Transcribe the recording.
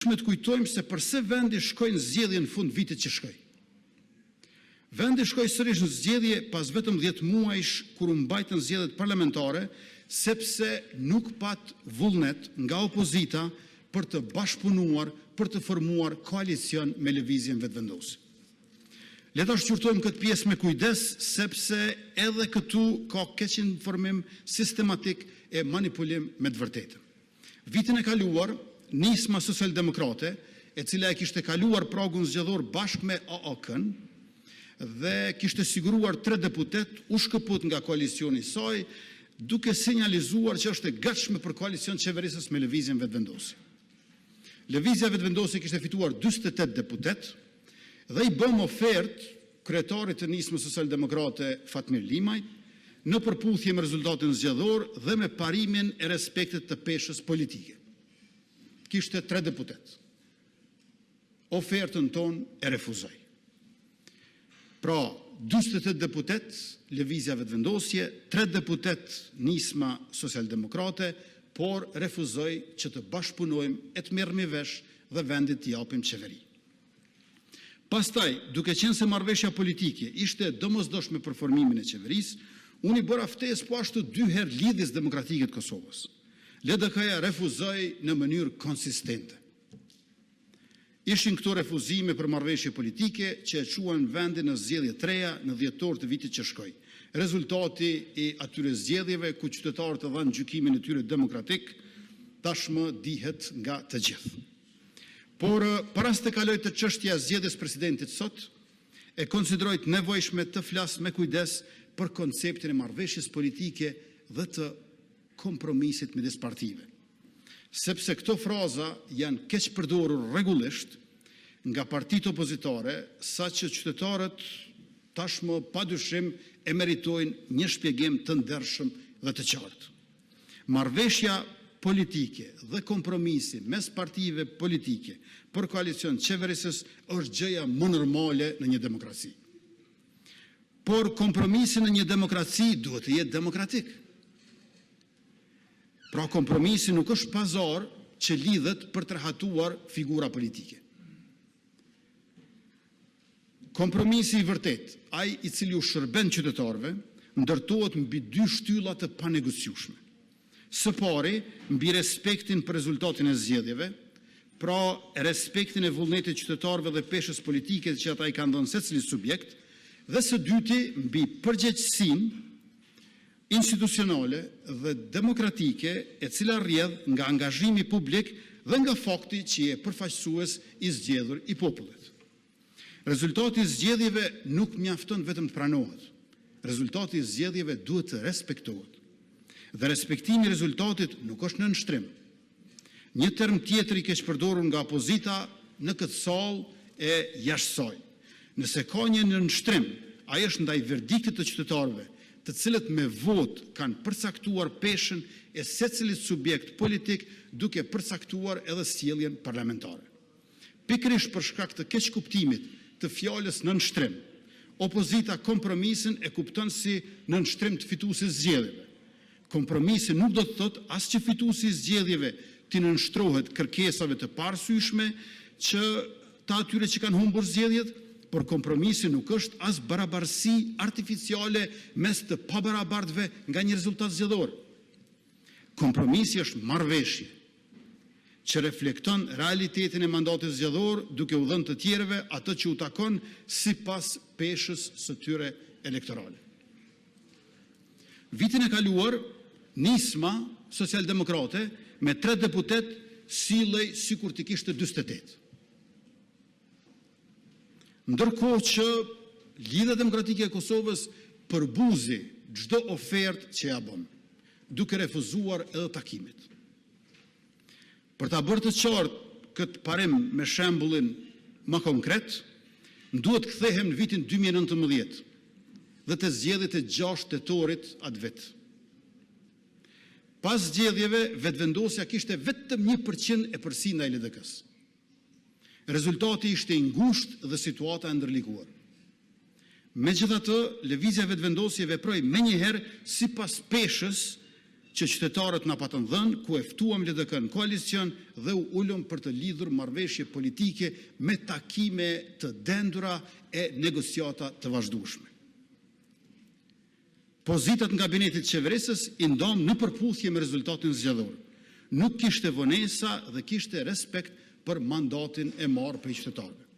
Me të kujtojmë se përse vendi shkoi në zgjedhje në fund vitit që shkoi. Vendi shkoi sërish në zgjedhje pas vetëm 10 muajsh kur u mbajtën zgjedhjet parlamentare, sepse nuk pat vullnet nga opozita për të bashkëpunuar, për të formuar koalicion me lëvizjen vetëvendosë. Le ta shqyrtojmë këtë pjesë me kujdes, sepse edhe këtu ka keq informim sistematik e manipulim me të vërtetën. Vitin e kaluar, nisma socialdemokrate, e cila e kishte kaluar pragun zgjedhor bashkë me AAK-n dhe kishte siguruar 3 deputet, u shkëput nga koalicioni i saj, duke sinjalizuar që është e gatshme për koalicion qeverisës me lëvizjen vetëvendosë. Lëvizja vetëvendosë kishte fituar 48 deputet dhe i bëm ofertë kryetarit të nismës socialdemokrate Fatmir Limaj në përputhje me rezultatin zgjedhor dhe me parimin e respektit të peshës politike. Kishte 3 deputet. Ofertën tonë e refuzoi. Pra, 48 deputet, lëvizja vetëvendosje, 3 deputet nisma socialdemokrate, por refuzoi që të bashkëpunojmë e të merremi vesh dhe vendit të japim qeveri. Pastaj, duke qenë se marrëveshja politike ishte domosdoshme për formimin e qeverisë, unë i bëra ftesë po ashtu 2 herë lidhjes demokratike të Kosovës. LDK-ja refuzoi në mënyrë konsistente. Ishin këto refuzime për marrëveshje politike që e quan vendin në zgjedhje të reja në dhjetor të vitit që shkoi. Rezultati i atyre zgjedhjeve ku qytetarët e dhanë gjykimin e tyre demokratik tashmë dihet nga të gjithë. Por para se të kaloj të çështja e zgjedhjes presidentit sot, e konsideroj të nevojshme të flas me kujdes për konceptin e marrëveshjes politike dhe të kompromisit midis partive. Sepse këto fraza janë keq përdorur rregullisht nga partitë opozitare, saqë qytetarët tashmë padyshim e meritojnë një shpjegim të ndershëm dhe të qartë. Marrëveshja politike dhe kompromisi mes partive politike për koalicion qeverisës është gjëja më normale në një demokraci. Por kompromisi në një demokraci duhet të jetë demokratik. Pra kompromisi nuk është pazar që lidhet për të rahatuar figura politike. Kompromisi i vërtet, ai i cili u shërben qytetarëve, ndërtohet mbi 2 shtylla të panegociueshme. Së pari, mbi respektin për rezultatin e zgjedhjeve, pra respektin e vullnetit qytetarëve dhe peshës politike që ata i kanë dhënë secili subjekt, dhe së dyti mbi përgjegjësinë institucionale dhe demokratike e cila rrjedh nga angazhimi publik dhe nga fakti që je përfaqësues i zgjedhur i popullit. Rezultati i zgjedhjeve nuk mjafton vetëm të pranohet. Rezultati i zgjedhjeve duhet të respektohet. Dhe respektimi i rezultatit nuk është në nënshtrim. Një term tjetër i keq përdorur nga opozita në këtë sallë e jashtësoj. Nëse ka një nënshtrim, ai është ndaj verdiktit të qytetarëve, të cilët me vot kanë përcaktuar peshën e secilit subjekt politik duke përcaktuar edhe sjelljen parlamentare. Pikërisht për shkak të keq kuptimit të fjalës nënshtrim, opozita kompromisin e kupton si nënshtrim të fituesit zgjedhjeve. Kompromisi nuk do të thotë as që fituesi i zgjedhjeve të nënshtrohet kërkesave të parësyeshme që të atyre që kanë humbur zgjedhjet, por kompromisi nuk është as barabarësi artificiale mes të pabarabartëve nga një rezultat zgjedhor. Kompromisi është marrëveshje që reflekton realitetin e mandatit zgjedhor duke u dhënë të tjerëve atë që u takon sipas peshës së tyre elektorale. Vitin e kaluar, nisma socialdemokrate me 3 deputet sillej sikur të kishte 48. Ndërkohë që Lidhja Demokratike e Kosovës përbuzi çdo ofertë që ja bën, duke refuzuar edhe takimit. Për ta bërë të qartë këtë parim me shembullin më konkret, duhet të kthehem në vitin 2019 dhe të zgjedhjet e 6 tetorit atë vit. Pas zgjedhjeve, vetëvendosja kishte vetëm 1% e përsi ndaj LDK-s. Rezultati ishte i ngushtë dhe situata e ndërlikuar. Megjithatë, lëvizja vetëvendosje veproi menjëherë sipas peshës që qytetarët na patën dhënë, ku e ftuam LDK në koalicion dhe u ulëm për të lidhur marrëveshje politike me takime të dendura e negociata të vazhdueshme. Pozitat në kabinetit qeverisës i ndom në përputhje me rezultatin zgjedhor. Nuk kishte vonesa dhe kishte respekt për mandatin e marrë prej qytetarëve.